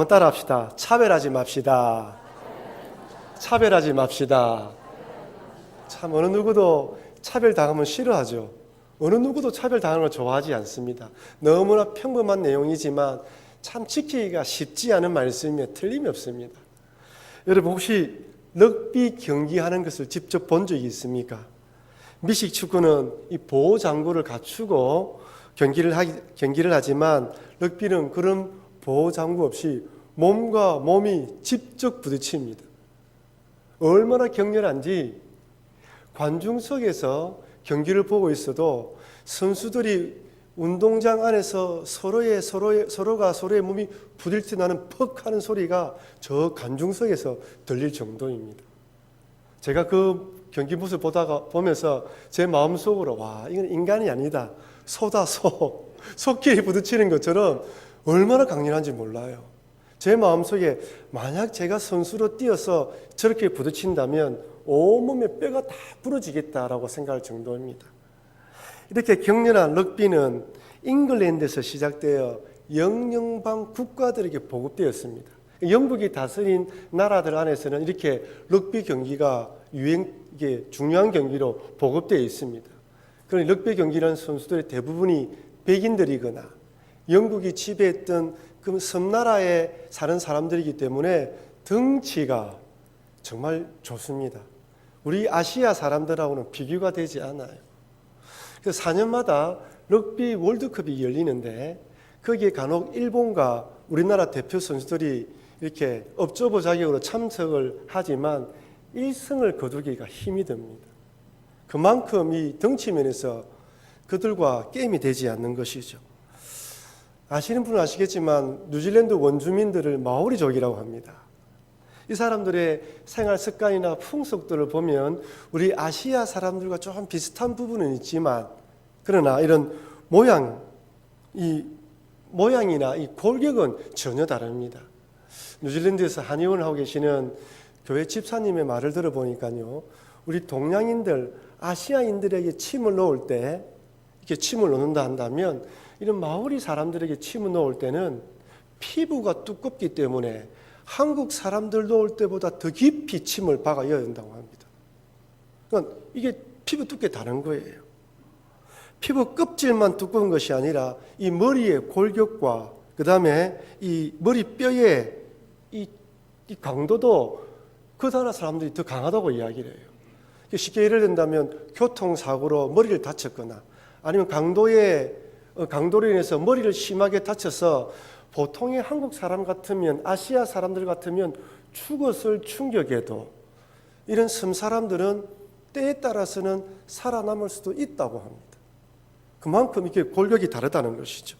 한번 따라합시다. 차별하지 맙시다. 차별하지 맙시다. 참 어느 누구도 차별당하면 싫어하죠. 어느 누구도 차별당하는 걸 좋아하지 않습니다. 너무나 평범한 내용이지만 참 지키기가 쉽지 않은 말씀에 틀림이 없습니다. 여러분 혹시 럭비 경기하는 것을 직접 본 적이 있습니까? 미식 축구는 이 보호 장구를 갖추고 경기를 하지만 럭비는 그런 보호 장구 없이 몸과 몸이 직접 부딪힙니다. 얼마나 격렬한지 관중석에서 경기를 보고 있어도 선수들이 운동장 안에서 서로가 서로의 몸이 부딪힐 때 나는 퍽 하는 소리가 저 관중석에서 들릴 정도입니다. 제가 그 경기 모습 보면서 제 마음속으로 와, 이건 인간이 아니다. 소다, 소. 소끼리 부딪히는 것처럼 얼마나 강렬한지 몰라요. 제 마음속에 만약 제가 선수로 뛰어서 저렇게 부딪힌다면 온몸에 뼈가 다 부러지겠다라고 생각할 정도입니다. 이렇게 격렬한 럭비는 잉글랜드에서 시작되어 영연방 국가들에게 보급되었습니다. 영국이 다스린 나라들 안에서는 이렇게 럭비 경기가 이게 중요한 경기로 보급되어 있습니다. 그런 럭비 경기라는 선수들의 대부분이 백인들이거나 영국이 지배했던 그 섬나라에 사는 사람들이기 때문에 덩치가 정말 좋습니다. 우리 아시아 사람들하고는 비교가 되지 않아요. 그래서 4년마다 럭비 월드컵이 열리는데 거기에 간혹 일본과 우리나라 대표 선수들이 이렇게 업저버 자격으로 참석을 하지만 1승을 거두기가 힘이 듭니다. 그만큼 이 덩치 면에서 그들과 게임이 되지 않는 것이죠. 아시는 분은 아시겠지만 뉴질랜드 원주민들을 마오리족이라고 합니다. 이 사람들의 생활 습관이나 풍속들을 보면 우리 아시아 사람들과 좀 비슷한 부분은 있지만 그러나 이런 모양이나 이 골격은 전혀 다릅니다. 뉴질랜드에서 한의원을 하고 계시는 교회 집사님의 말을 들어보니까요, 우리 동양인들, 아시아인들에게 침을 놓을 때 이렇게 침을 놓는다 한다면 이런 마오리 사람들에게 침을 놓을 때는 피부가 두껍기 때문에 한국 사람들 놓을 때보다 더 깊이 침을 박아야 된다고 합니다. 그러니까 이게 피부 두께 다른 거예요. 피부 껍질만 두꺼운 것이 아니라 이 머리의 골격과 그 다음에 이 머리 뼈의 이 강도도 그 나라 사람들이 더 강하다고 이야기를 해요. 쉽게 예를 든다면 교통사고로 머리를 다쳤거나 아니면 강도로 인해서 머리를 심하게 다쳐서 보통의 한국 사람 같으면 아시아 사람들 같으면 죽었을 충격에도 이런 섬 사람들은 때에 따라서는 살아남을 수도 있다고 합니다. 그만큼 이렇게 골격이 다르다는 것이죠.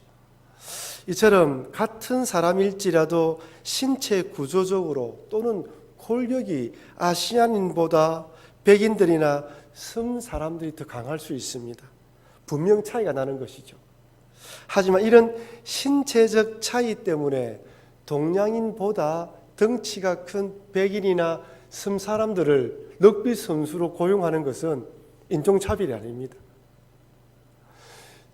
이처럼 같은 사람일지라도 신체 구조적으로 또는 골격이 아시아인보다 백인들이나 섬 사람들이 더 강할 수 있습니다. 분명 차이가 나는 것이죠. 하지만 이런 신체적 차이 때문에 동양인보다 덩치가 큰 백인이나 섬 사람들을 럭비 선수로 고용하는 것은 인종차별이 아닙니다.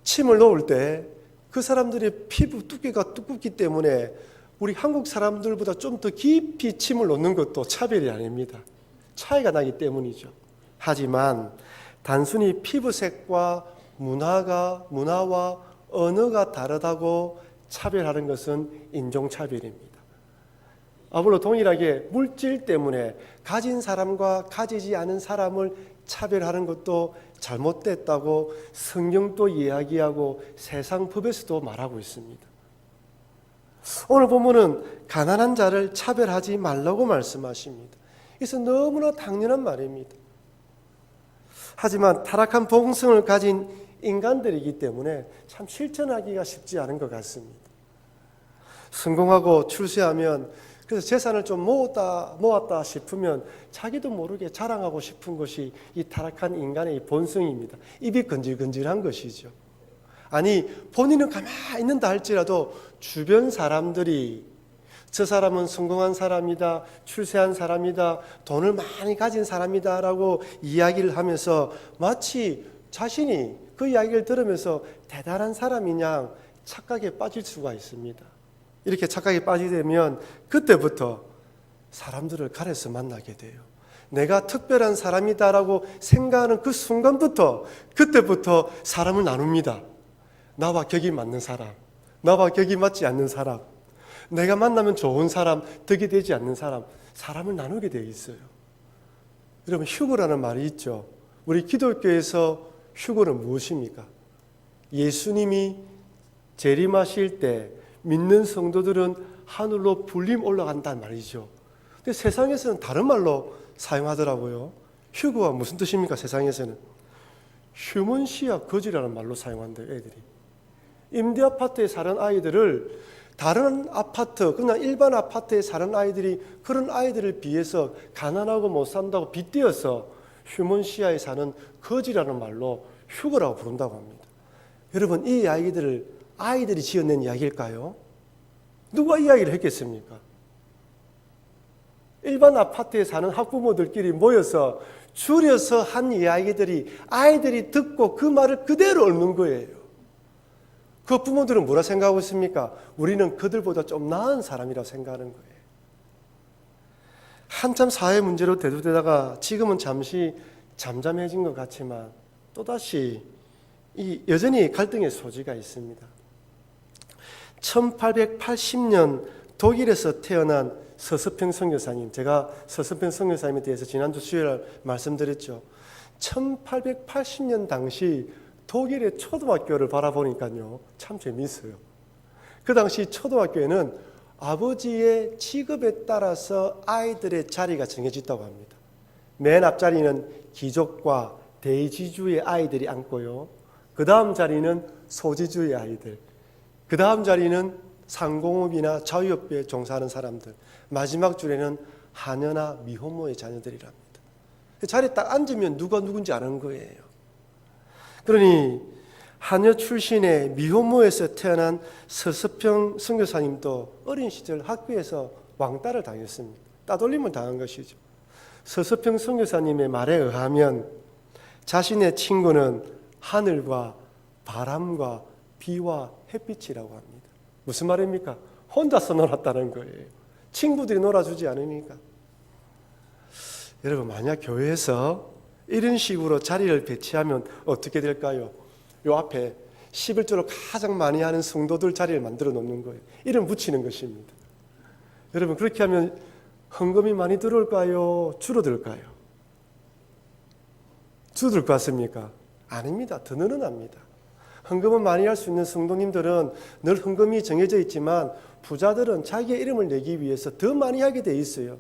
침을 놓을 때 그 사람들의 피부 두께가 두껍기 때문에 우리 한국 사람들보다 좀 더 깊이 침을 놓는 것도 차별이 아닙니다. 차이가 나기 때문이죠. 하지만 단순히 피부색과 문화와 언어가 다르다고 차별하는 것은 인종차별입니다. 아울러 동일하게 물질 때문에 가진 사람과 가지지 않은 사람을 차별하는 것도 잘못됐다고 성경도 이야기하고 세상 법에서도 말하고 있습니다. 오늘 본문은 가난한 자를 차별하지 말라고 말씀하십니다. 그래서 너무나 당연한 말입니다. 하지만 타락한 본성을 가진 인간들이기 때문에 참 실천하기가 쉽지 않은 것 같습니다. 성공하고 출세하면 그래서 재산을 좀 모았다 싶으면 자기도 모르게 자랑하고 싶은 것이 이 타락한 인간의 본성입니다. 입이 건질건질한 것이죠. 아니 본인은 가만히 있는다 할지라도 주변 사람들이 저 사람은 성공한 사람이다, 출세한 사람이다, 돈을 많이 가진 사람이다 라고 이야기를 하면서 마치 자신이 그 이야기를 들으면서 대단한 사람이냐 착각에 빠질 수가 있습니다. 이렇게 착각에 빠지게 되면 그때부터 사람들을 가려서 만나게 돼요. 내가 특별한 사람이다라고 생각하는 그 순간부터, 그때부터 사람을 나눕니다. 나와 격이 맞는 사람, 나와 격이 맞지 않는 사람, 내가 만나면 좋은 사람, 덕이 되지 않는 사람, 사람을 나누게 되어 있어요. 여러분, 휴거라는 말이 있죠. 우리 기독교에서 휴거는 무엇입니까? 예수님이 재림하실 때 믿는 성도들은 하늘로 불림 올라간다는 말이죠. 근데 세상에서는 다른 말로 사용하더라고요. 휴거가 무슨 뜻입니까? 세상에서는 휴먼시아 거지라는 말로 사용한대요. 애들이 임대 아파트에 사는 아이들을 다른 아파트, 그냥 일반 아파트에 사는 아이들이 그런 아이들을 비해서 가난하고 못 산다고 빗대어서 휴먼시아에 사는 거지라는 말로 휴거라고 부른다고 합니다. 여러분, 이 이야기들을 아이들이 지어낸 이야기일까요? 누가 이야기를 했겠습니까? 일반 아파트에 사는 학부모들끼리 모여서 줄여서 한 이야기들이 아이들이 듣고 그 말을 그대로 읊는 거예요. 그 부모들은 뭐라 생각하고 있습니까? 우리는 그들보다 좀 나은 사람이라고 생각하는 거예요. 한참 사회 문제로 대두되다가 지금은 잠시 잠잠해진 것 같지만 또다시 여전히 갈등의 소지가 있습니다. 1880년 독일에서 태어난 서스평 선교사님, 제가 서스평 선교사님에 대해서 지난주 수요일에 말씀드렸죠. 1880년 당시 독일의 초등학교를 바라보니까요, 참 재미있어요. 그 당시 초등학교에는 아버지의 직업에 따라서 아이들의 자리가 정해졌다고 합니다. 맨 앞자리는 귀족과 대지주의 아이들이 앉고요. 그 다음 자리는 소지주의 아이들, 그 다음 자리는 상공업이나 자유업에 종사하는 사람들, 마지막 줄에는 하녀나 미혼모의 자녀들이랍니다. 자리에 딱 앉으면 누가 누군지 아는 거예요. 그러니 하녀 출신의 미혼모에서 태어난 서스평 선교사님도 어린 시절 학교에서 왕따를 당했습니다. 따돌림을 당한 것이죠. 서스평 선교사님의 말에 의하면 자신의 친구는 하늘과 바람과 비와 햇빛이라고 합니다. 무슨 말입니까? 혼자서 놀았다는 거예요. 친구들이 놀아주지 않으니까. 여러분, 만약 교회에서 이런 식으로 자리를 배치하면 어떻게 될까요? 요 앞에 11조를 가장 많이 하는 성도들 자리를 만들어 놓는 거예요. 이름 붙이는 것입니다. 여러분, 그렇게 하면 헌금이 많이 들어올까요? 줄어들까요? 줄어들 것 같습니까? 아닙니다. 더 늘어납니다. 헌금을 많이 할 수 있는 성도님들은 늘 헌금이 정해져 있지만 부자들은 자기의 이름을 내기 위해서 더 많이 하게 돼 있어요.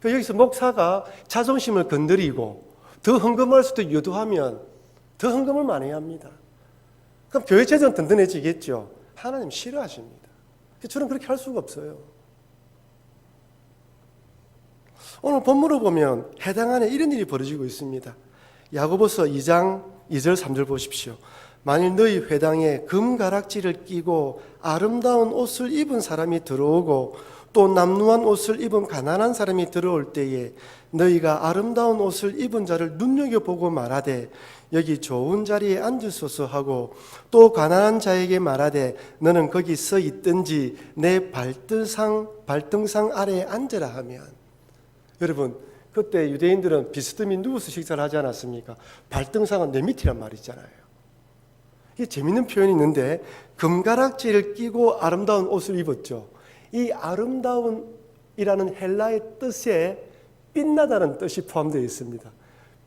여기서 목사가 자존심을 건드리고 더 헌금할 수도 유도하면 더 헌금을 많이 합니다. 그럼 교회 재정은 든든해지겠죠. 하나님 싫어하십니다. 저는 그렇게 할 수가 없어요. 오늘 본문을 보면 해당 안에 이런 일이 벌어지고 있습니다. 야고보서 2장 2절 3절 보십시오. 만일 너희 회당에 금가락지를 끼고 아름다운 옷을 입은 사람이 들어오고 또 남루한 옷을 입은 가난한 사람이 들어올 때에 너희가 아름다운 옷을 입은 자를 눈여겨보고 말하되 여기 좋은 자리에 앉으소서 하고 또 가난한 자에게 말하되 너는 거기 서 있든지 내 발등상 아래에 앉으라 하면, 여러분, 그때 유대인들은 비스듬히 누워서 식사를 하지 않았습니까? 발등상은 내 밑이란 말이잖아요. 이게 재밌는 표현이 있는데 금가락지를 끼고 아름다운 옷을 입었죠. 이 아름다운이라는 헬라의 뜻에 빛나다는 뜻이 포함되어 있습니다.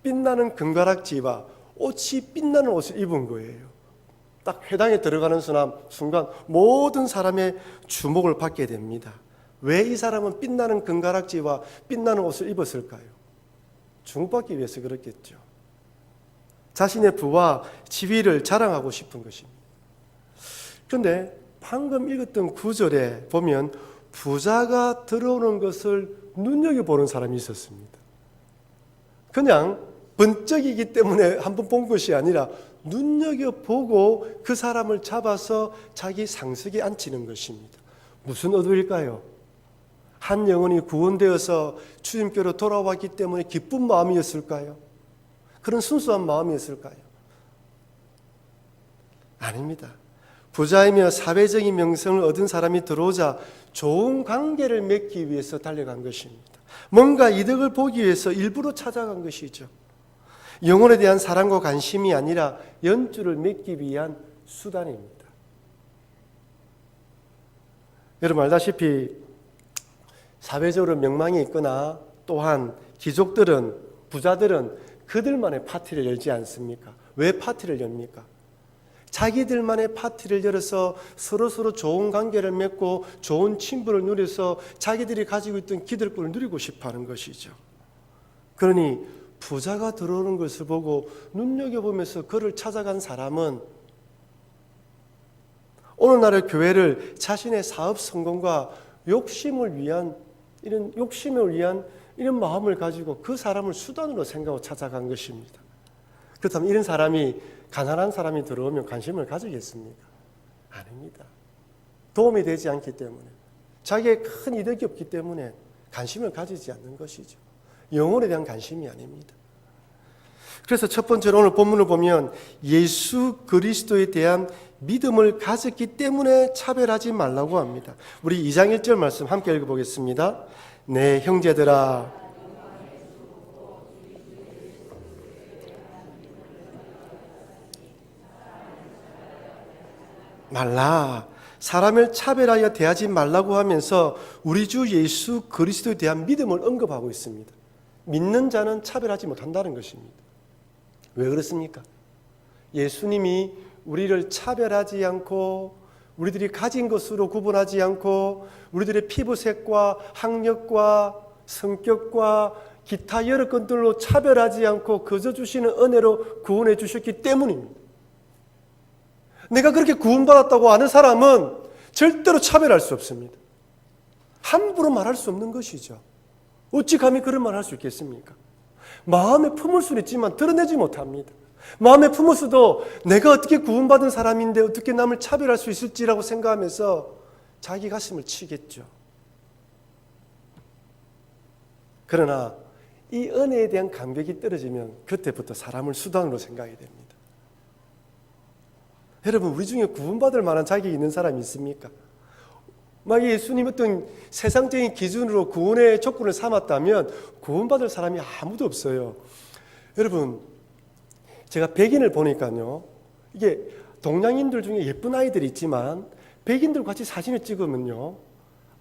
빛나는 금가락지와 옷이 빛나는 옷을 입은 거예요. 딱 회당에 들어가는 순간 모든 사람의 주목을 받게 됩니다. 왜 이 사람은 빛나는 금가락지와 빛나는 옷을 입었을까요? 주목받기 위해서 그렇겠죠. 자신의 부와 지위를 자랑하고 싶은 것입니다. 그런데 방금 읽었던 구절에 보면 부자가 들어오는 것을 눈여겨보는 사람이 있었습니다. 그냥 번쩍이기 때문에 한번 본 것이 아니라 눈여겨보고 그 사람을 잡아서 자기 상석에 앉히는 것입니다. 무슨 의도일까요? 한 영혼이 구원되어서 주님께로 돌아왔기 때문에 기쁜 마음이었을까요? 그런 순수한 마음이었을까요? 아닙니다. 부자이며 사회적인 명성을 얻은 사람이 들어오자 좋은 관계를 맺기 위해서 달려간 것입니다. 뭔가 이득을 보기 위해서 일부러 찾아간 것이죠. 영혼에 대한 사랑과 관심이 아니라 연주를 맺기 위한 수단입니다. 여러분 알다시피 사회적으로 명망이 있거나 또한 귀족들은, 부자들은 그들만의 파티를 열지 않습니까? 왜 파티를 엽니까? 자기들만의 파티를 열어서 서로 좋은 관계를 맺고 좋은 친분을 누려서 자기들이 가지고 있던 기득권을 누리고 싶어하는 것이죠. 그러니 부자가 들어오는 것을 보고 눈여겨보면서 그를 찾아간 사람은 오늘날의 교회를 자신의 사업 성공과 욕심을 위한 이런 마음을 가지고 그 사람을 수단으로 생각하고 찾아간 것입니다. 그렇다면 이런 사람이, 가난한 사람이 들어오면 관심을 가지겠습니까? 아닙니다. 도움이 되지 않기 때문에, 자기의 큰 이득이 없기 때문에 관심을 가지지 않는 것이죠. 영혼에 대한 관심이 아닙니다. 그래서 첫 번째로 오늘 본문을 보면 예수 그리스도에 대한 믿음을 가졌기 때문에 차별하지 말라고 합니다. 우리 2장 1절 말씀 함께 읽어보겠습니다. 네, 형제들아, 말라. 사람을 차별하여 대하지 말라고 하면서 우리 주 예수 그리스도에 대한 믿음을 언급하고 있습니다. 믿는 자는 차별하지 못한다는 것입니다. 왜 그렇습니까? 예수님이 우리를 차별하지 않고, 우리들이 가진 것으로 구분하지 않고, 우리들의 피부색과 학력과 성격과 기타 여러 것들로 차별하지 않고 그저 주시는 은혜로 구원해 주셨기 때문입니다. 내가 그렇게 구원받았다고 아는 사람은 절대로 차별할 수 없습니다. 함부로 말할 수 없는 것이죠. 어찌 감히 그런 말을 할 수 있겠습니까? 마음에 품을 수는 있지만 드러내지 못합니다. 마음에 품었어도 내가 어떻게 구원받은 사람인데 어떻게 남을 차별할 수 있을지라고 생각하면서 자기 가슴을 치겠죠. 그러나 이 은혜에 대한 감격이 떨어지면 그때부터 사람을 수단으로 생각하게 됩니다. 여러분, 우리 중에 구원받을 만한 자격이 있는 사람이 있습니까? 만약 예수님 어떤 세상적인 기준으로 구원의 조건을 삼았다면 구원받을 사람이 아무도 없어요. 여러분, 제가 백인을 보니까요, 이게 동양인들 중에 예쁜 아이들이 있지만 백인들 같이 사진을 찍으면요,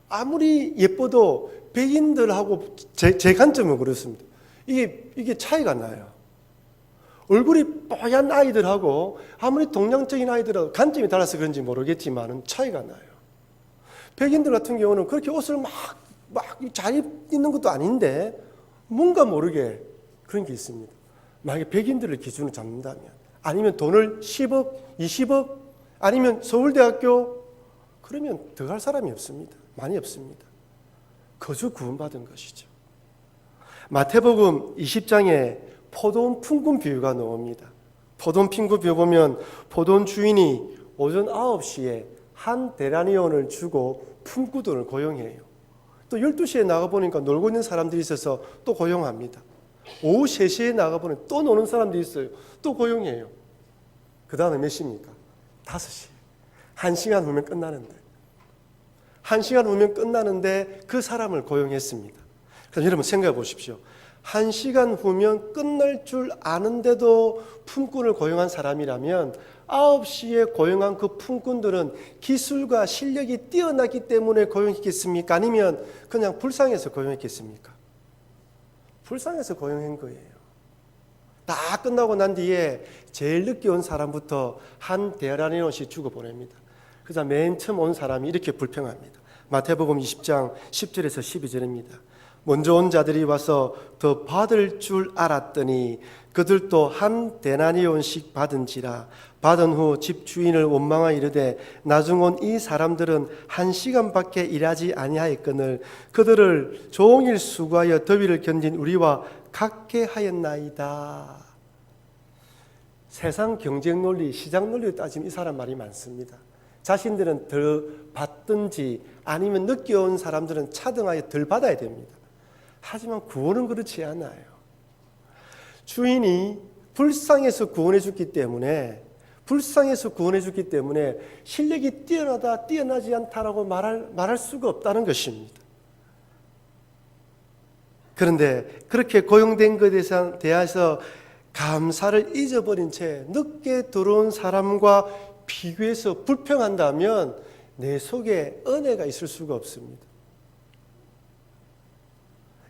아무리 예뻐도 백인들하고 제 관점은 그렇습니다. 이게 차이가 나요. 얼굴이 뽀얀 아이들하고 아무리 동양적인 아이들하고 관점이 달라서 그런지 모르겠지만 차이가 나요. 백인들 같은 경우는 그렇게 옷을 막 잘 입는 것도 아닌데 뭔가 모르게 그런 게 있습니다. 만약에 백인들을 기준으로 잡는다면, 아니면 돈을 10억, 20억, 아니면 서울대학교, 그러면 들어갈 사람이 없습니다. 많이 없습니다. 거저 구원받은 것이죠. 마태복음 20장에 포도원 품꾼 비유가 나옵니다. 포도원 품꾼 비유 보면 포도원 주인이 오전 9시에 한 데나리온을 주고 품꾼들을 고용해요. 또 12시에 나가보니까 놀고 있는 사람들이 있어서 또 고용합니다. 오후 3시에 나가보니 또 노는 사람들이 있어요. 또 고용해요. 그 다음에 몇 시입니까? 5시. 1시간 후면 끝나는데. 1시간 후면 끝나는데 그 사람을 고용했습니다. 그럼 여러분 생각해 보십시오. 1시간 후면 끝날 줄 아는데도 품꾼을 고용한 사람이라면 9시에 고용한 그 품꾼들은 기술과 실력이 뛰어나기 때문에 고용했겠습니까? 아니면 그냥 불쌍해서 고용했겠습니까? 불쌍해서 고용한 거예요. 다 끝나고 난 뒤에 제일 늦게 온 사람부터 한 데나리온씩 주고 보냅니다. 그래서 맨 처음 온 사람이 이렇게 불평합니다. 마태복음 20장 10절에서 12절입니다. 먼저 온 자들이 와서 더 받을 줄 알았더니 그들도 한 데나리온씩 받은지라. 받은 후 집주인을 원망하여 이르되 나중 온 이 사람들은 1시간밖에 일하지 아니하였거늘 그들을 종일 수고하여 더위를 견딘 우리와 같게 하였나이다. 세상 경쟁 논리, 시장 논리로 따지면 이 사람 말이 많습니다. 자신들은 더 받든지 아니면 늦게 온 사람들은 차등하여 덜 받아야 됩니다. 하지만 구원은 그렇지 않아요. 주인이 불쌍해서 구원해 줬기 때문에 불쌍해서 구원해 줬기 때문에 실력이 뛰어나다 뛰어나지 않다라고 말할 수가 없다는 것입니다. 그런데 그렇게 고용된 것에 대해서 감사를 잊어버린 채 늦게 들어온 사람과 비교해서 불평한다면 내 속에 은혜가 있을 수가 없습니다.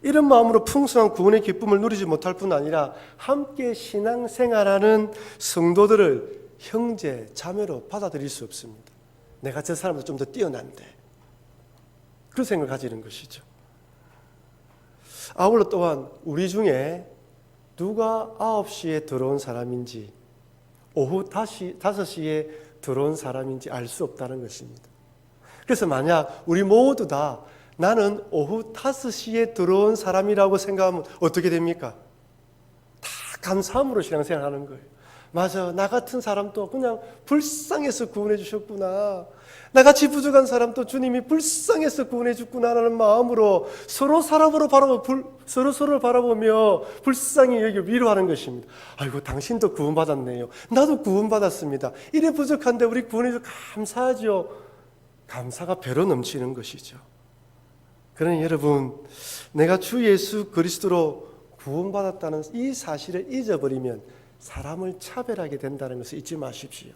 이런 마음으로 풍성한 구원의 기쁨을 누리지 못할 뿐 아니라 함께 신앙생활하는 성도들을 형제, 자매로 받아들일 수 없습니다. 내가 저 사람보다 좀 더 뛰어난데, 그런 생각을 가지는 것이죠. 아울러 또한 우리 중에 누가 9시에 들어온 사람인지 오후 5시에 들어온 사람인지 알 수 없다는 것입니다. 그래서 만약 우리 모두 다 나는 오후 5시에 들어온 사람이라고 생각하면 어떻게 됩니까? 다 감사함으로 신앙생활하는 거예요. 맞아, 나 같은 사람도 그냥 불쌍해서 구원해 주셨구나. 나같이 부족한 사람도 주님이 불쌍해서 구원해 줬구나라는 마음으로 서로를 바라보며 불쌍히 여기 위로하는 것입니다. 아이고, 당신도 구원받았네요. 나도 구원받았습니다. 이래 부족한데 우리 구원해 줘 감사하죠. 감사가 배로 넘치는 것이죠. 그러니 여러분, 내가 주 예수 그리스도로 구원받았다는 이 사실을 잊어버리면 사람을 차별하게 된다는 것을 잊지 마십시오.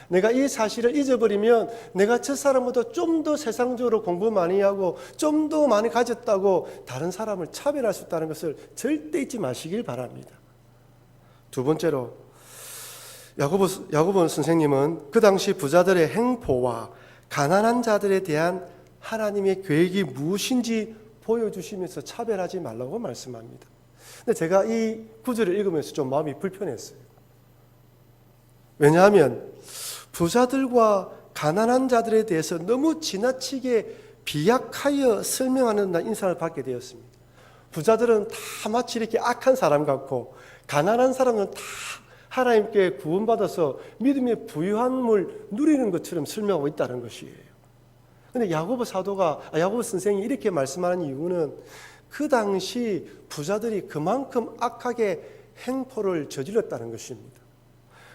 내가 이 사실을 잊어버리면 내가 저 사람보다 좀 더 세상적으로 공부 많이 하고 좀 더 많이 가졌다고 다른 사람을 차별할 수 있다는 것을 절대 잊지 마시길 바랍니다. 두 번째로, 야고보 선생님은 그 당시 부자들의 행포와 가난한 자들에 대한 하나님의 계획이 무엇인지 보여주시면서 차별하지 말라고 말씀합니다. 근데 제가 이 구절을 읽으면서 좀 마음이 불편했어요. 왜냐하면 부자들과 가난한 자들에 대해서 너무 지나치게 비약하여 설명하는 인상을 받게 되었습니다. 부자들은 다 마치 이렇게 악한 사람 같고 가난한 사람은 다 하나님께 구원받아서 믿음의 부유함을 누리는 것처럼 설명하고 있다는 것이에요. 그런데 야고보 선생이 이렇게 말씀하는 이유는 그 당시 부자들이 그만큼 악하게 행포를 저질렀다는 것입니다.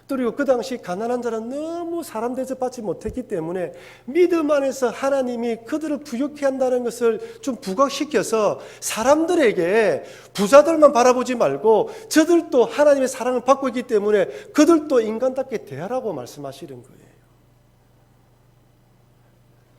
그리고 그 당시 가난한 자는 너무 사람 대접받지 못했기 때문에 믿음 안에서 하나님이 그들을 부유케 한다는 것을 좀 부각시켜서 사람들에게 부자들만 바라보지 말고 저들도 하나님의 사랑을 받고 있기 때문에 그들도 인간답게 대하라고 말씀하시는 거예요.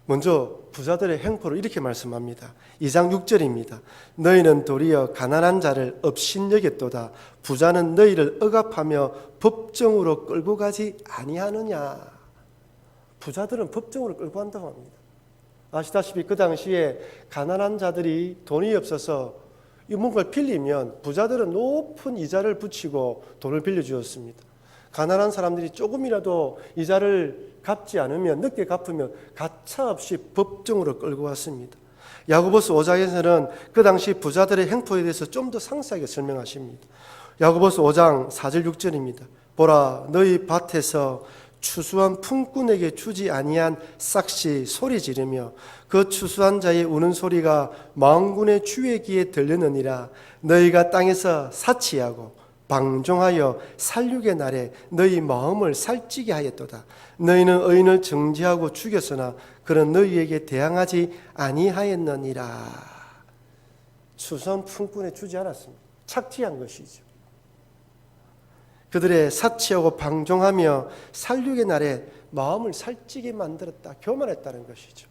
먼저 부자들의 행포를 이렇게 말씀합니다. 2장 6절입니다. 너희는 도리어 가난한 자를 업신여겼도다. 부자는 너희를 억압하며 법정으로 끌고 가지 아니하느냐. 부자들은 법정으로 끌고 간다고 합니다. 아시다시피 그 당시에 가난한 자들이 돈이 없어서 뭔가를 빌리면 부자들은 높은 이자를 붙이고 돈을 빌려주었습니다. 가난한 사람들이 조금이라도 이자를 갚지 않으면, 늦게 갚으면 가차없이 법정으로 끌고 왔습니다. 야고보서 5장에서는 그 당시 부자들의 행포에 대해서 좀 더 상세하게 설명하십니다. 야고보서 5장 4절 6절입니다. 보라, 너희 밭에서 추수한 품꾼에게 주지 아니한 싹시 소리 지르며 그 추수한 자의 우는 소리가 만군의 주의 귀에 들렸느니라. 너희가 땅에서 사치하고 방종하여 살육의 날에 너희 마음을 살찌게 하였도다. 너희는 의인을 정죄하고 죽였으나 그는 너희에게 대항하지 아니하였느니라. 추수한 품꾼에 주지 않았습니다. 착취한 것이죠. 그들의 사치하고 방종하며 살육의 날에 마음을 살찌게 만들었다, 교만했다는 것이죠.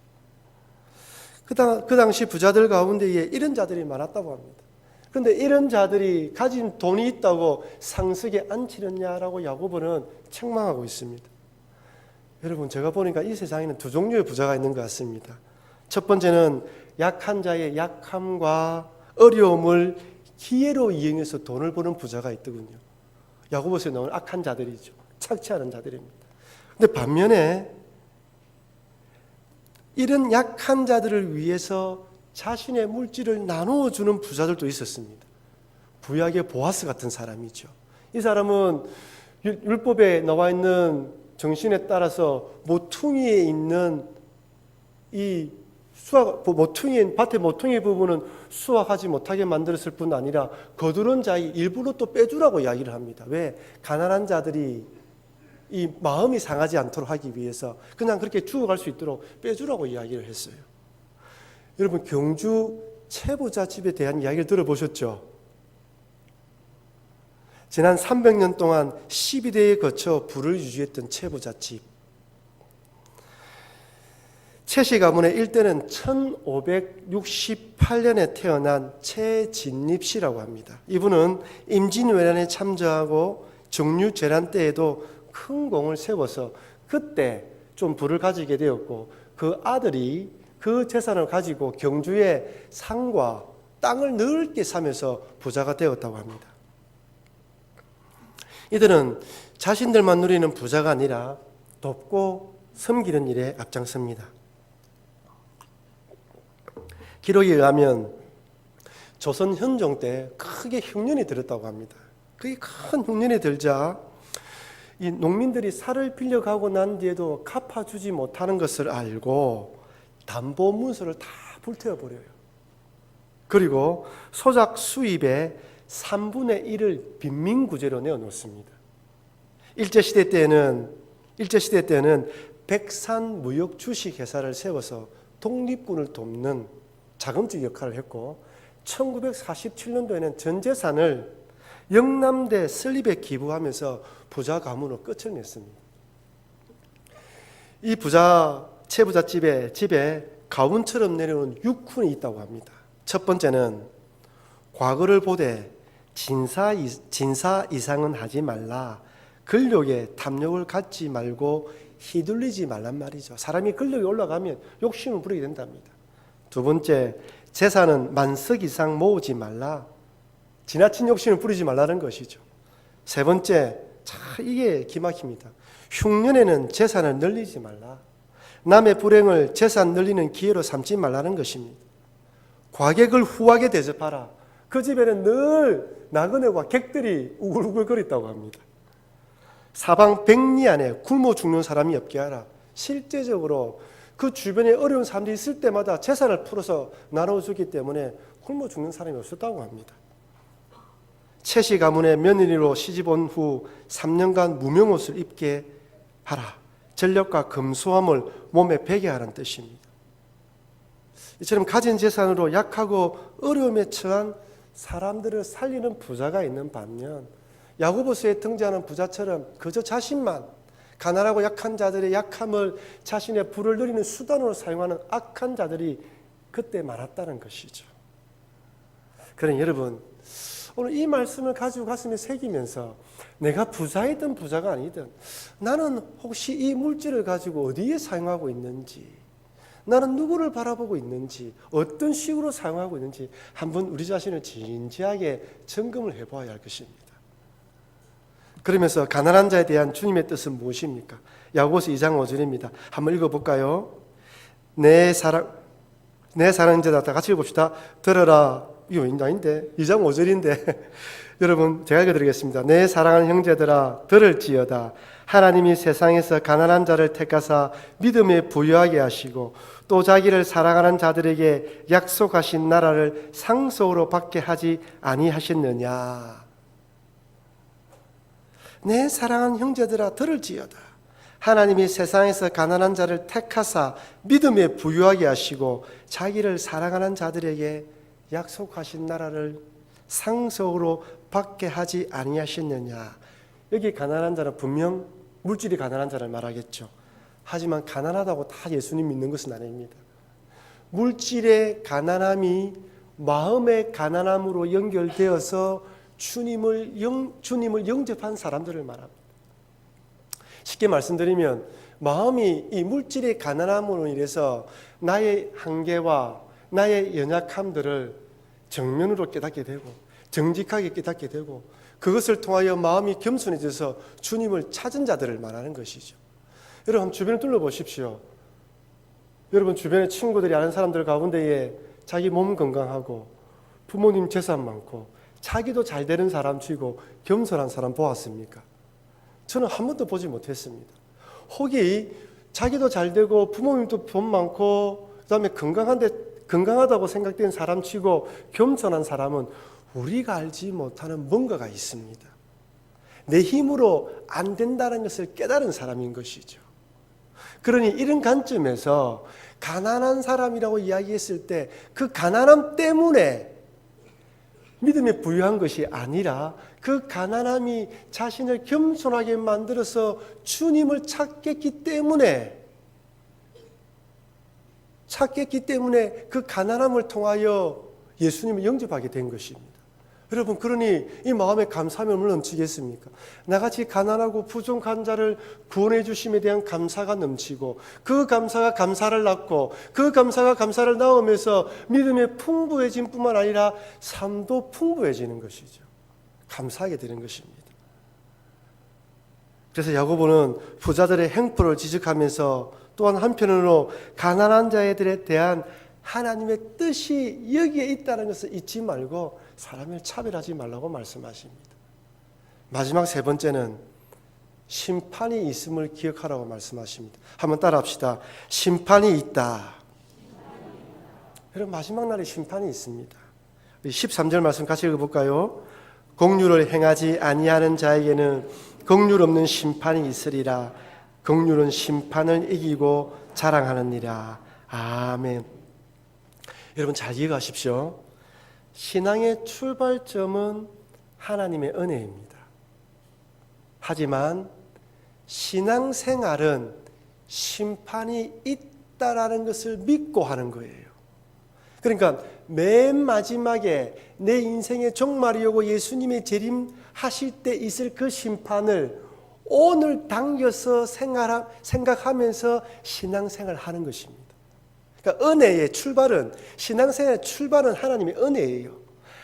그 당시 부자들 가운데에 이런 자들이 많았다고 합니다. 그런데 이런 자들이 가진 돈이 있다고 상석에 앉히느냐라고 야고보는 책망하고 있습니다. 여러분, 제가 보니까 이 세상에는 두 종류의 부자가 있는 것 같습니다. 첫 번째는 약한 자의 약함과 어려움을 기회로 이용해서 돈을 버는 부자가 있더군요. 야고보서에 나오는 악한 자들이죠. 착취하는 자들입니다. 그런데 반면에 이런 약한 자들을 위해서 자신의 물질을 나누어 주는 부자들도 있었습니다. 구약의 보아스 같은 사람이죠. 이 사람은 율법에 나와 있는 정신에 따라서 모퉁이에 있는 이 밭의 모퉁이 부분은 수확하지 못하게 만들었을 뿐 아니라 거두는 자의 일부러 또 빼주라고 이야기를 합니다. 왜? 가난한 자들이 이 마음이 상하지 않도록 하기 위해서 그냥 그렇게 죽어갈 수 있도록 빼주라고 이야기를 했어요. 여러분, 경주 채부잣집에 대한 이야기를 들어보셨죠? 지난 300년 동안 12대에 거쳐 부를 유지했던 채부잣집. 채씨 가문의 일대는 1568년에 태어난 채진립씨라고 합니다. 이분은 임진왜란에 참전하고 정류재란 때에도 큰 공을 세워서 그때 좀 부를 가지게 되었고, 그 아들이 그 재산을 가지고 경주에 산과 땅을 넓게 사면서 부자가 되었다고 합니다. 이들은 자신들만 누리는 부자가 아니라 돕고 섬기는 일에 앞장섭니다. 기록에 의하면 조선 현종 때 크게 흉년이 들었다고 합니다. 그게 큰 흉년이 들자 이 농민들이 살을 빌려가고 난 뒤에도 갚아주지 못하는 것을 알고 담보문서를 다 불태워버려요. 그리고 소작 수입의 3분의 1을 빈민구제로 내어놓습니다. 일제시대 때는 백산무역주식회사를 세워서 독립군을 돕는 자금적 역할을 했고, 1947년도에는 전 재산을 영남대 설립에 기부하면서 부자 가문으로 끝을 냈습니다. 이 집에 가훈처럼 내려오는 육훈이 있다고 합니다. 첫 번째는 과거를 보되 진사 이상은 하지 말라. 근력에 탐욕을 갖지 말고 휘둘리지 말란 말이죠. 사람이 근력이 올라가면 욕심을 부리게 된답니다. 두 번째, 재산은 만석 이상 모으지 말라. 지나친 욕심을 부리지 말라는 것이죠. 세 번째, 이게 기막힙니다. 흉년에는 재산을 늘리지 말라. 남의 불행을 재산 늘리는 기회로 삼지 말라는 것입니다. 과객을 후하게 대접하라. 그 집에는 늘 나그네와 객들이 우글우글거렸다고 합니다. 사방 백리 안에 굶어 죽는 사람이 없게 하라. 실제적으로 그 주변에 어려운 사람들이 있을 때마다 재산을 풀어서 나눠주기 때문에 굶어 죽는 사람이 없었다고 합니다. 채씨 가문의 며느리로 시집 온 후 3년간 무명옷을 입게 하라. 전력과 검소함을 몸에 배게 하라는 뜻입니다. 이처럼 가진 재산으로 약하고 어려움에 처한 사람들을 살리는 부자가 있는 반면, 야고보서에 등장하는 부자처럼 그저 자신만 가난하고 약한 자들의 약함을 자신의 부를 누리는 수단으로 사용하는 악한 자들이 그때 많았다는 것이죠. 그러니 여러분, 오늘 이 말씀을 가지고 가슴에 새기면서 내가 부자이든 부자가 아니든 나는 혹시 이 물질을 가지고 어디에 사용하고 있는지, 나는 누구를 바라보고 있는지, 어떤 식으로 사용하고 있는지 한번 우리 자신을 진지하게 점검을 해보아야 할 것입니다. 그러면서 가난한 자에 대한 주님의 뜻은 무엇입니까? 야고보서 2장 5절입니다. 한번 읽어볼까요? 내 사랑자다. 다 같이 읽어봅시다. 들어라. 이거 아닌데 2장 5절인데 여러분, 제가 읽어드리겠습니다. 내 사랑하는 형제들아, 들을지어다. 하나님이 세상에서 가난한 자를 택하사 믿음에 부유하게 하시고 또 자기를 사랑하는 자들에게 약속하신 나라를 상속으로 받게 하지 아니하셨느냐. 내 사랑하는 형제들아, 들을지어다. 하나님이 세상에서 가난한 자를 택하사 믿음에 부유하게 하시고 자기를 사랑하는 자들에게 약속하신 나라를 상속으로 받게 하지 아니하셨느냐. 여기 가난한 자는 분명 물질이 가난한 자를 말하겠죠. 하지만 가난하다고 다 예수님 믿는 것은 아닙니다. 물질의 가난함이 마음의 가난함으로 연결되어서 주님을 영접한 사람들을 말합니다. 쉽게 말씀드리면 마음이 이 물질의 가난함으로 인해서 나의 한계와 나의 연약함들을 정면으로 깨닫게 되고 정직하게 깨닫게 되고 그것을 통하여 마음이 겸손해져서 주님을 찾은 자들을 말하는 것이죠. 여러분, 주변을 둘러보십시오. 여러분 주변에 친구들이 아는 사람들 가운데에 자기 몸 건강하고 부모님 재산 많고 자기도 잘 되는 사람 치고 겸손한 사람 보았습니까? 저는 한 번도 보지 못했습니다. 혹이 자기도 잘 되고 부모님도 돈 많고 그다음에 건강하다고 생각되는 사람 치고 겸손한 사람은 우리가 알지 못하는 뭔가가 있습니다. 내 힘으로 안 된다는 것을 깨달은 사람인 것이죠. 그러니 이런 관점에서 가난한 사람이라고 이야기했을 때 그 가난함 때문에 믿음에 부유한 것이 아니라 그 가난함이 자신을 겸손하게 만들어서 주님을 찾겠기 때문에 그 가난함을 통하여 예수님을 영접하게 된 것입니다. 여러분, 그러니 이 마음에 감사함이 얼마나 넘치겠습니까? 나같이 가난하고 부족한 자를 구원해 주심에 대한 감사가 넘치고 그 감사가 감사를 낳고 그 감사가 감사를 낳으면서 믿음의 풍부해짐 뿐만 아니라 삶도 풍부해지는 것이죠. 감사하게 되는 것입니다. 그래서 야고보는 부자들의 행포를 지적하면서 또한 한편으로 가난한 자들에 대한 하나님의 뜻이 여기에 있다는 것을 잊지 말고 사람을 차별하지 말라고 말씀하십니다. 마지막 세 번째는 심판이 있음을 기억하라고 말씀하십니다. 한번 따라합시다. 심판이 있다. 여러분, 마지막 날에 심판이 있습니다. 13절 말씀 같이 읽어볼까요? 긍휼을 행하지 아니하는 자에게는 긍휼 없는 심판이 있으리라. 긍휼은 심판을 이기고 자랑하느니라. 아멘. 여러분, 잘 이해하십시오. 신앙의 출발점은 하나님의 은혜입니다. 하지만 신앙생활은 심판이 있다라는 것을 믿고 하는 거예요. 그러니까 맨 마지막에 내 인생의 종말이 오고 예수님의 재림하실 때 있을 그 심판을 오늘 당겨서 생각하면서 신앙생활을 하는 것입니다. 그러니까 은혜의 출발은, 신앙생활의 출발은 하나님의 은혜예요.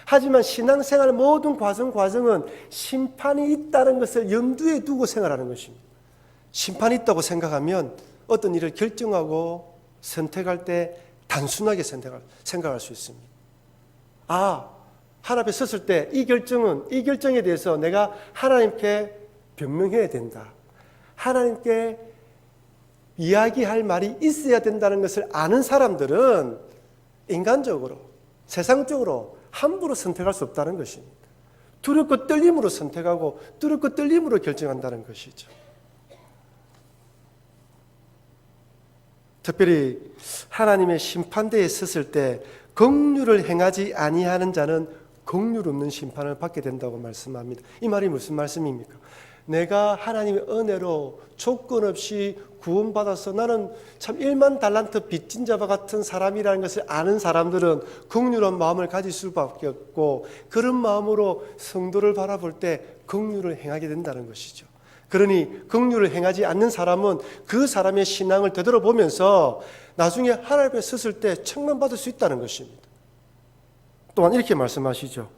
하지만 신앙생활의 모든 과정은 심판이 있다는 것을 염두에 두고 생활하는 것입니다. 심판이 있다고 생각하면 어떤 일을 결정하고 선택할 때 단순하게 생각할 수 있습니다. 하나님 앞에 섰을 때 이 결정에 대해서 내가 하나님께 변명해야 된다. 하나님께 이야기할 말이 있어야 된다는 것을 아는 사람들은 인간적으로, 세상적으로 함부로 선택할 수 없다는 것입니다. 두렵고 떨림으로 선택하고 두렵고 떨림으로 결정한다는 것이죠. 특별히 하나님의 심판대에 섰을 때 긍휼을 행하지 아니하는 자는 긍휼 없는 심판을 받게 된다고 말씀합니다. 이 말이 무슨 말씀입니까? 내가 하나님의 은혜로 조건 없이 구원받아서 나는 참 1만 달란트 빚진 자와 같은 사람이라는 것을 아는 사람들은 긍휼한 마음을 가질 수밖에 없고, 그런 마음으로 성도를 바라볼 때 긍휼을 행하게 된다는 것이죠. 그러니 긍휼을 행하지 않는 사람은 그 사람의 신앙을 되돌아보면서 나중에 하나님 앞에 섰을 때 책망받을 수 있다는 것입니다. 또한 이렇게 말씀하시죠.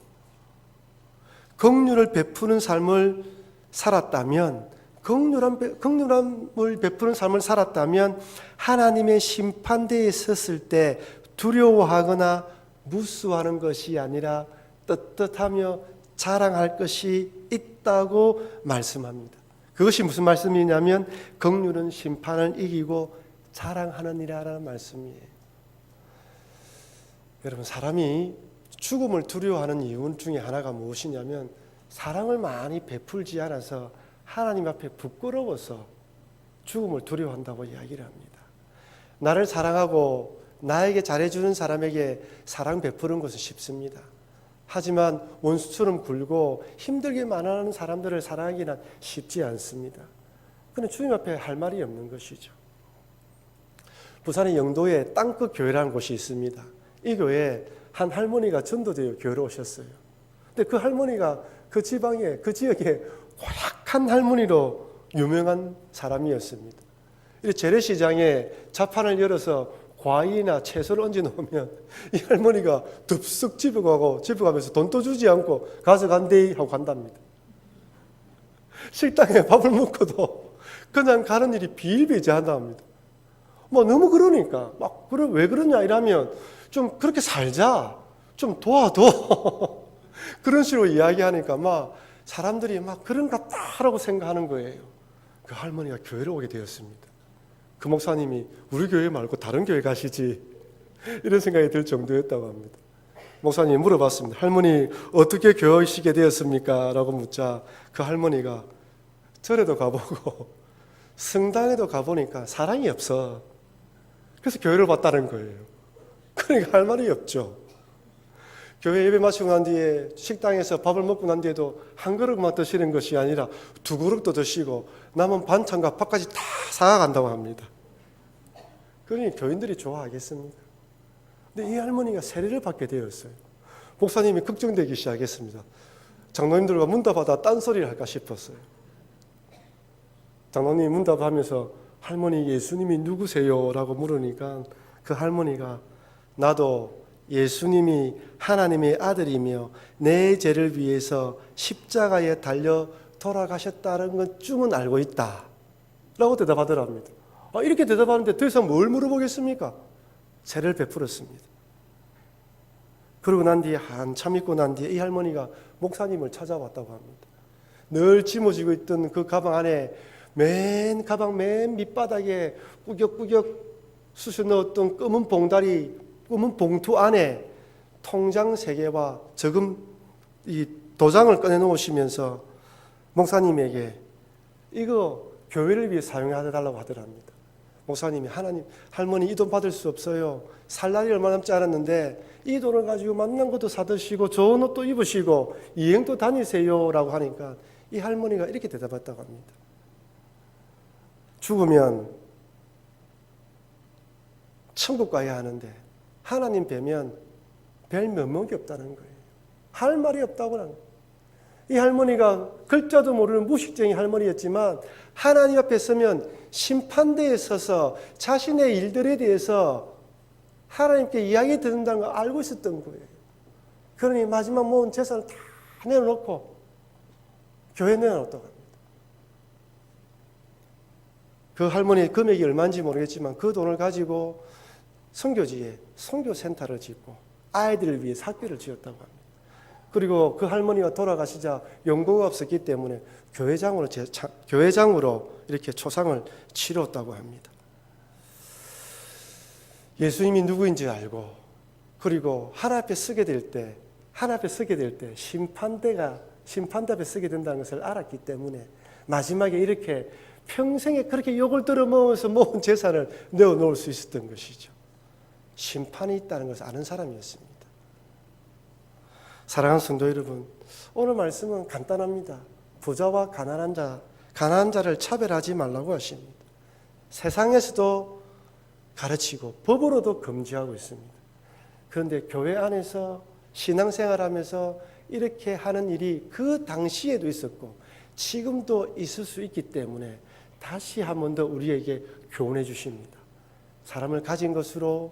긍휼을 베푸는 삶을 살았다면, 긍휼함을 베푸는 삶을 살았다면 하나님의 심판대에 섰을 때 두려워하거나 무수하는 것이 아니라 떳떳하며 자랑할 것이 있다고 말씀합니다. 그것이 무슨 말씀이냐면 긍휼은 심판을 이기고 자랑하느니라라는 말씀이에요. 여러분, 사람이 죽음을 두려워하는 이유 중에 하나가 무엇이냐면 사랑을 많이 베풀지 않아서 하나님 앞에 부끄러워서 죽음을 두려워한다고 이야기를 합니다. 나를 사랑하고 나에게 잘해주는 사람에게 사랑 베푸는 것은 쉽습니다. 하지만 원수처럼 굴고 힘들게 만나는 사람들을 사랑하기는 쉽지 않습니다. 그런데 주님 앞에 할 말이 없는 것이죠. 부산의 영도에 땅끝 교회라는 곳이 있습니다. 이 교회에 한 할머니가 전도되어 교회로 오셨어요. 근데 그 할머니가 그 지방에, 그 지역에 고약한 할머니로 유명한 사람이었습니다. 재래시장에 자판을 열어서 과일이나 채소를 얹어 놓으면 이 할머니가 덥석 집어가면서 돈도 주지 않고 가져간대 하고 간답니다. 식당에 밥을 먹고도 그냥 가는 일이 비일비재하답니다. 너무 그러니까 왜 그러냐 이러면 좀 그렇게 살자, 좀 도와줘 그런 식으로 이야기하니까 사람들이 그런 것 같다라고 생각하는 거예요. 그 할머니가 교회로 오게 되었습니다. 그 목사님이 우리 교회 말고 다른 교회 가시지 이런 생각이 들 정도였다고 합니다. 목사님이 물어봤습니다. 할머니 어떻게 교회시게 되었습니까? 라고 묻자 그 할머니가 절에도 가보고 성당에도 가보니까 사랑이 없어. 그래서 교회를 왔다는 거예요. 그러니까 할 말이 없죠. 교회 예배 마치고 난 뒤에 식당에서 밥을 먹고 난 뒤에도 한 그릇만 드시는 것이 아니라 두 그릇도 드시고 남은 반찬과 밥까지 다 사가간다고 합니다. 그러니 교인들이 좋아하겠습니까? 근데 이 할머니가 세례를 받게 되었어요. 목사님이 걱정되기 시작했습니다. 장로님들과 문답하다 딴소리를 할까 싶었어요. 장로님이 문답하면서 할머니 예수님이 누구세요? 라고 물으니까 그 할머니가 나도 예수님이 하나님의 아들이며 내 죄를 위해서 십자가에 달려 돌아가셨다는 것쯤은 알고 있다 라고 대답하더랍니다. 이렇게 대답하는데 더 이상 뭘 물어보겠습니까? 세례를 베풀었습니다. 그러고 난 뒤에 한참 있고 난 뒤에 이 할머니가 목사님을 찾아왔다고 합니다. 늘 짊어지고 있던 그 가방 안에 가방 맨 밑바닥에 꾸역꾸역 쑤셔 넣었던 검은 봉투 안에 통장 3개와 저금 이 도장을 꺼내 놓으시면서 목사님에게 이거 교회를 위해 사용해달라고 하더랍니다. 목사님이 할머니 이 돈 받을 수 없어요. 살 날이 얼마 남지 않았는데 이 돈을 가지고 맛난 것도 사드시고 좋은 옷도 입으시고 여행도 다니세요 라고 하니까 이 할머니가 이렇게 대답했다고 합니다. 죽으면 천국 가야 하는데 하나님 뵈면 별 면목이 없다는 거예요. 할 말이 없다고 하는 거예요. 이 할머니가 글자도 모르는 무식쟁이 할머니였지만 하나님 앞에 서면 심판대에 서서 자신의 일들에 대해서 하나님께 이야기 듣는다는 걸 알고 있었던 거예요. 그러니 마지막 모은 재산을 다 내놓고 교회 내놓았다고 합니다. 그 할머니의 금액이 얼마인지 모르겠지만 그 돈을 가지고 선교지에 선교센터를 짓고 아이들을 위해 학교를 지었다고 합니다. 그리고 그 할머니가 돌아가시자 연고가 없었기 때문에 교회장으로 이렇게 초상을 치렀다고 합니다. 예수님이 누구인지 알고 그리고 하나님 앞에 서게 될 때 심판대 앞에 서게 된다는 것을 알았기 때문에 마지막에 이렇게 평생에 그렇게 욕을 들어먹으면서 모은 재산을 내어놓을 수 있었던 것이죠. 심판이 있다는 것을 아는 사람이었습니다. 사랑하는 성도 여러분, 오늘 말씀은 간단합니다. 부자와 가난한 자를 차별하지 말라고 하십니다. 세상에서도 가르치고 법으로도 금지하고 있습니다. 그런데 교회 안에서 신앙생활하면서 이렇게 하는 일이 그 당시에도 있었고 지금도 있을 수 있기 때문에 다시 한 번 더 우리에게 교훈해 주십니다. 사람을 가진 것으로,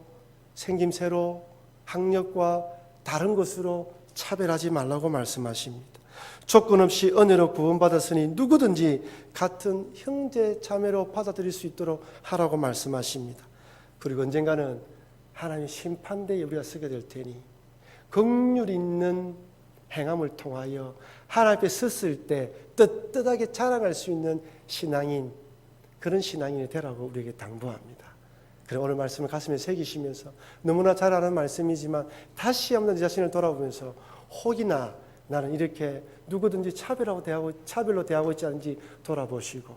생김새로, 학력과 다른 것으로 차별하지 말라고 말씀하십니다. 조건 없이 은혜로 구원받았으니 누구든지 같은 형제 자매로 받아들일 수 있도록 하라고 말씀하십니다. 그리고 언젠가는 하나님의 심판대에 우리가 서게 될 테니 긍휼 있는 행함을 통하여 하나님 앞에 섰을 때 떳떳하게 자랑할 수 있는 신앙인, 그런 신앙인이 되라고 우리에게 당부합니다. 그래 오늘 말씀을 가슴에 새기시면서 너무나 잘 아는 말씀이지만 다시 한번 내 자신을 돌아보면서 혹이나 나는 이렇게 누구든지 차별로 대하고 있지 않은지 돌아보시고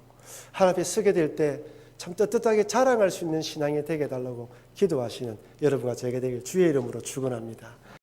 하나님 앞에 서게 될 때 참 떳떳하게 자랑할 수 있는 신앙이 되게 해달라고 기도하시는 여러분과 제게 되길 주의 이름으로 축원합니다.